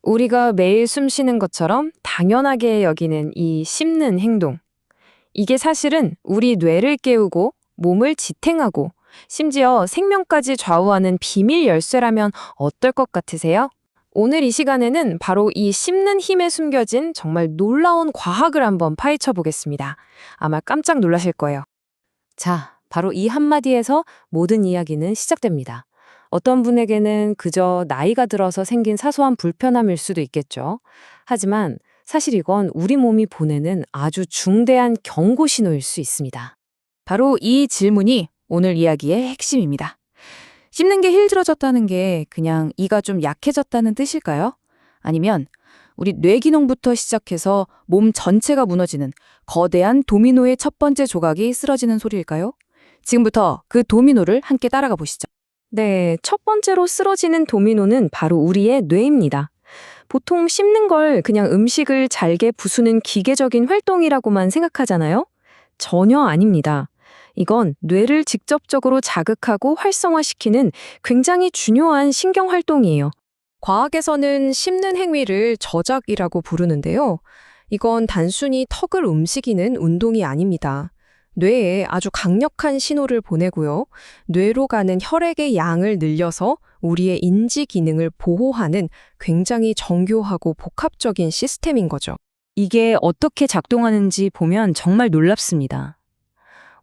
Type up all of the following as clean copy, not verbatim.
우리가 매일 숨 쉬는 것처럼 당연하게 여기는 이 씹는 행동. 이게 사실은 우리 뇌를 깨우고 몸을 지탱하고 심지어 생명까지 좌우하는 비밀 열쇠라면 어떨 것 같으세요? 오늘 이 시간에는 바로 이 씹는 힘에 숨겨진 정말 놀라운 과학을 한번 파헤쳐 보겠습니다. 아마 깜짝 놀라실 거예요. 자, 바로 이 한마디에서 모든 이야기는 시작됩니다. 어떤 분에게는 그저 나이가 들어서 생긴 사소한 불편함일 수도 있겠죠. 하지만 사실 이건 우리 몸이 보내는 아주 중대한 경고 신호일 수 있습니다. 바로 이 질문이 오늘 이야기의 핵심입니다. 씹는 게 힘들어졌다는 게 그냥 이가 좀 약해졌다는 뜻일까요? 아니면 우리 뇌 기능부터 시작해서 몸 전체가 무너지는 거대한 도미노의 첫 번째 조각이 쓰러지는 소리일까요? 지금부터 그 도미노를 함께 따라가 보시죠. 네, 첫 번째로 쓰러지는 도미노는 바로 우리의 뇌입니다. 보통 씹는 걸 그냥 음식을 잘게 부수는 기계적인 활동이라고만 생각하잖아요? 전혀 아닙니다. 이건 뇌를 직접적으로 자극하고 활성화시키는 굉장히 중요한 신경 활동이에요. 과학에서는 씹는 행위를 저작이라고 부르는데요. 이건 단순히 턱을 움직이는 운동이 아닙니다. 뇌에 아주 강력한 신호를 보내고요. 뇌로 가는 혈액의 양을 늘려서 우리의 인지 기능을 보호하는 굉장히 정교하고 복합적인 시스템인 거죠. 이게 어떻게 작동하는지 보면 정말 놀랍습니다.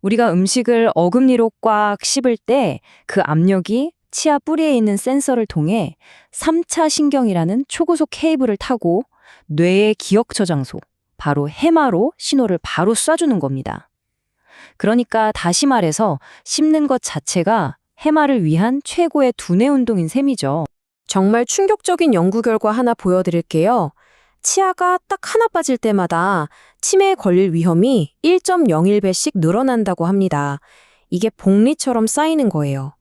우리가 음식을 어금니로 꽉 씹을 때 그 압력이 치아 뿌리에 있는 센서를 통해 3차 신경이라는 초고속 케이블을 타고 뇌의 기억 저장소, 바로 해마로 신호를 바로 쏴주는 겁니다. 그러니까 다시 말해서 씹는 것 자체가 해마를 위한 최고의 두뇌 운동인 셈이죠. 정말 충격적인 연구 결과 하나 보여드릴게요. 치아가 딱 하나 빠질 때마다 치매에 걸릴 위험이 1.01배씩 늘어난다고 합니다. 이게 복리처럼 쌓이는 거예요.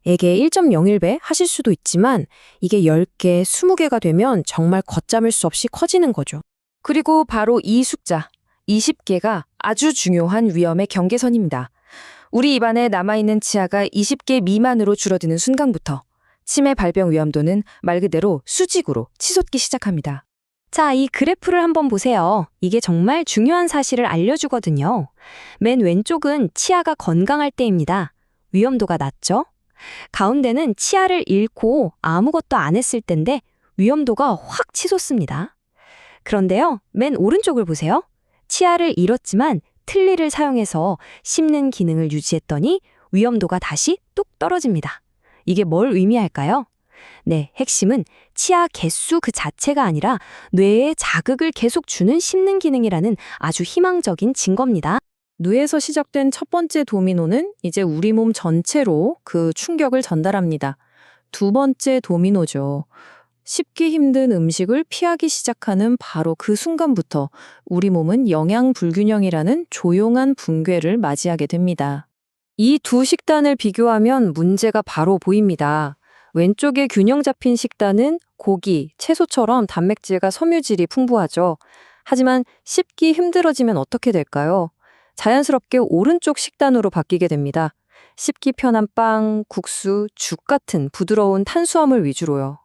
이게 1.01배 하실 수도 있지만 이게 10개, 20개가 되면 정말 걷잡을 수 없이 커지는 거죠. 그리고 바로 이 숫자, 20개가 아주 중요한 위험의 경계선입니다. 우리 입안에 남아있는 치아가 20개 미만으로 줄어드는 순간부터 치매 발병 위험도는 말 그대로 수직으로 치솟기 시작합니다. 자, 이 그래프를 한번 보세요. 이게 정말 중요한 사실을 알려주거든요. 맨 왼쪽은 치아가 건강할 때입니다. 위험도가 낮죠? 가운데는 치아를 잃고 아무것도 안 했을 때인데 위험도가 확 치솟습니다. 그런데요, 맨 오른쪽을 보세요. 치아를 잃었지만 틀니를 사용해서 씹는 기능을 유지했더니 위험도가 다시 뚝 떨어집니다. 이게 뭘 의미할까요? 네, 핵심은 치아 개수 그 자체가 아니라 뇌에 자극을 계속 주는 씹는 기능이라는 아주 희망적인 증거입니다. 뇌에서 시작된 첫 번째 도미노는 이제 우리 몸 전체로 그 충격을 전달합니다. 두 번째 도미노죠. 씹기 힘든 음식을 피하기 시작하는 바로 그 순간부터 우리 몸은 영양 불균형이라는 조용한 붕괴를 맞이하게 됩니다. 이 두 식단을 비교하면 문제가 바로 보입니다. 왼쪽에 균형 잡힌 식단은 고기, 채소처럼 단백질과 섬유질이 풍부하죠. 하지만 씹기 힘들어지면 어떻게 될까요? 자연스럽게 오른쪽 식단으로 바뀌게 됩니다. 씹기 편한 빵, 국수, 죽 같은 부드러운 탄수화물 위주로요.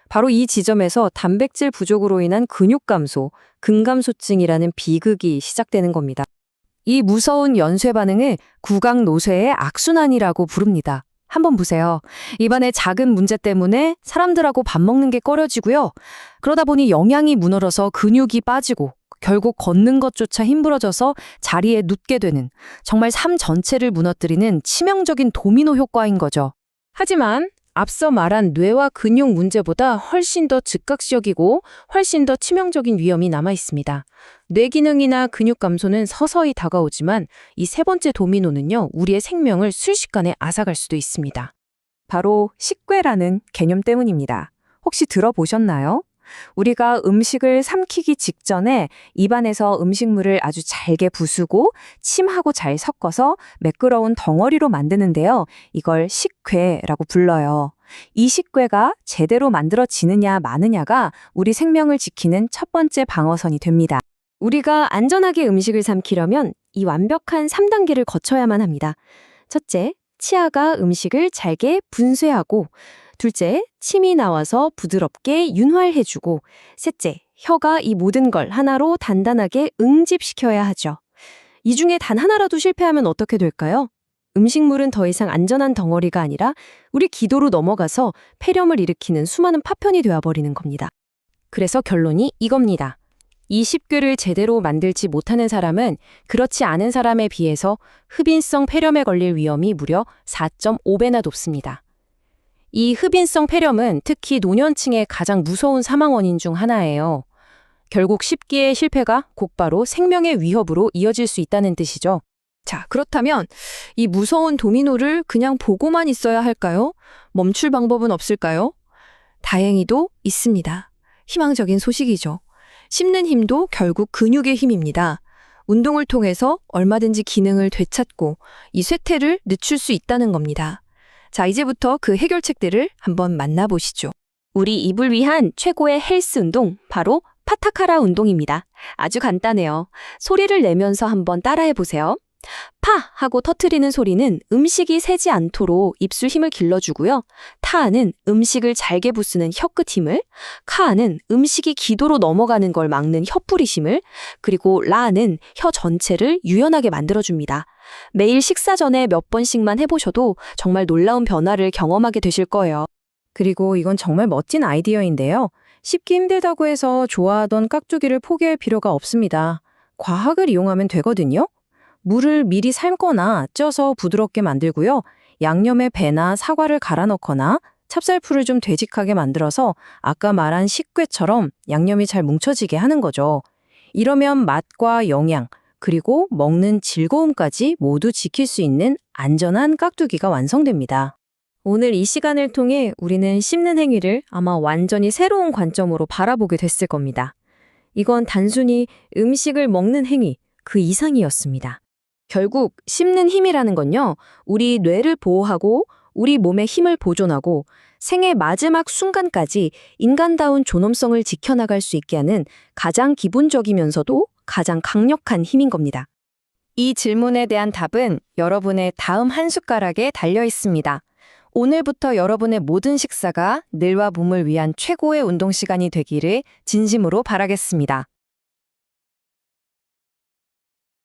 바로 이 지점에서 단백질 부족으로 인한 근육 감소, 근감소증이라는 비극이 시작되는 겁니다. 이 무서운 연쇄 반응을 구강노쇠의 악순환이라고 부릅니다. 한번 보세요. 입안의 작은 문제 때문에 사람들하고 밥 먹는 게 꺼려지고요. 그러다 보니 영양이 무너져서 근육이 빠지고 결국 걷는 것조차 힘들어져서 자리에 눕게 되는 정말 삶 전체를 무너뜨리는 치명적인 도미노 효과인 거죠. 하지만 앞서 말한 뇌와 근육 문제보다 훨씬 더 즉각적이고 훨씬 더 치명적인 위험이 남아 있습니다. 뇌 기능이나 근육 감소는 서서히 다가오지만 이 세 번째 도미노는요, 우리의 생명을 순식간에 앗아갈 수도 있습니다. 바로 식괴라는 개념 때문입니다. 혹시 들어보셨나요? 우리가 음식을 삼키기 직전에 입안에서 음식물을 아주 잘게 부수고 침하고 잘 섞어서 매끄러운 덩어리로 만드는데요. 이걸 식괴라고 불러요. 이 식괴가 제대로 만들어지느냐 마느냐가 우리 생명을 지키는 첫 번째 방어선이 됩니다. 우리가 안전하게 음식을 삼키려면 이 완벽한 3단계를 거쳐야만 합니다. 첫째, 치아가 음식을 잘게 분쇄하고 둘째, 침이 나와서 부드럽게 윤활해주고, 셋째, 혀가 이 모든 걸 하나로 단단하게 응집시켜야 하죠. 이 중에 단 하나라도 실패하면 어떻게 될까요? 음식물은 더 이상 안전한 덩어리가 아니라 우리 기도로 넘어가서 폐렴을 일으키는 수많은 파편이 되어버리는 겁니다. 그래서 결론이 이겁니다. 이 십궤를 제대로 만들지 못하는 사람은 그렇지 않은 사람에 비해서 흡인성 폐렴에 걸릴 위험이 무려 4.5배나 높습니다. 이 흡인성 폐렴은 특히 노년층의 가장 무서운 사망 원인 중 하나예요. 결국 십기의 실패가 곧바로 생명의 위협으로 이어질 수 있다는 뜻이죠. 자, 그렇다면 이 무서운 도미노를 그냥 보고만 있어야 할까요? 멈출 방법은 없을까요? 다행히도 있습니다. 희망적인 소식이죠. 씹는 힘도 결국 근육의 힘입니다. 운동을 통해서 얼마든지 기능을 되찾고 이 쇠퇴를 늦출 수 있다는 겁니다. 자, 이제부터 그 해결책들을 한번 만나보시죠. 우리 입을 위한 최고의 헬스 운동, 바로 파타카라 운동입니다. 아주 간단해요. 소리를 내면서 한번 따라해보세요. 파 하고 터트리는 소리는 음식이 새지 않도록 입술 힘을 길러주고요. 타는 음식을 잘게 부수는 혀끝 힘을, 카는 음식이 기도로 넘어가는 걸 막는 혀뿌리 힘을, 그리고 라는 혀 전체를 유연하게 만들어줍니다. 매일 식사 전에 몇 번씩만 해보셔도 정말 놀라운 변화를 경험하게 되실 거예요. 그리고 이건 정말 멋진 아이디어인데요. 씹기 힘들다고 해서 좋아하던 깍두기를 포기할 필요가 없습니다. 과학을 이용하면 되거든요. 물을 미리 삶거나 쪄서 부드럽게 만들고요. 양념에 배나 사과를 갈아 넣거나 찹쌀풀을 좀 되직하게 만들어서 아까 말한 식괴처럼 양념이 잘 뭉쳐지게 하는 거죠. 이러면 맛과 영양, 그리고 먹는 즐거움까지 모두 지킬 수 있는 안전한 깍두기가 완성됩니다. 오늘 이 시간을 통해 우리는 씹는 행위를 아마 완전히 새로운 관점으로 바라보게 됐을 겁니다. 이건 단순히 음식을 먹는 행위, 그 이상이었습니다. 결국 씹는 힘이라는 건요, 우리 뇌를 보호하고 우리 몸의 힘을 보존하고 생의 마지막 순간까지 인간다운 존엄성을 지켜나갈 수 있게 하는 가장 기본적이면서도 가장 강력한 힘인 겁니다. 이 질문에 대한 답은 여러분의 다음 한 숟가락에 달려 있습니다. 오늘부터 여러분의 모든 식사가 뇌와 몸을 위한 최고의 운동 시간이 되기를 진심으로 바라겠습니다.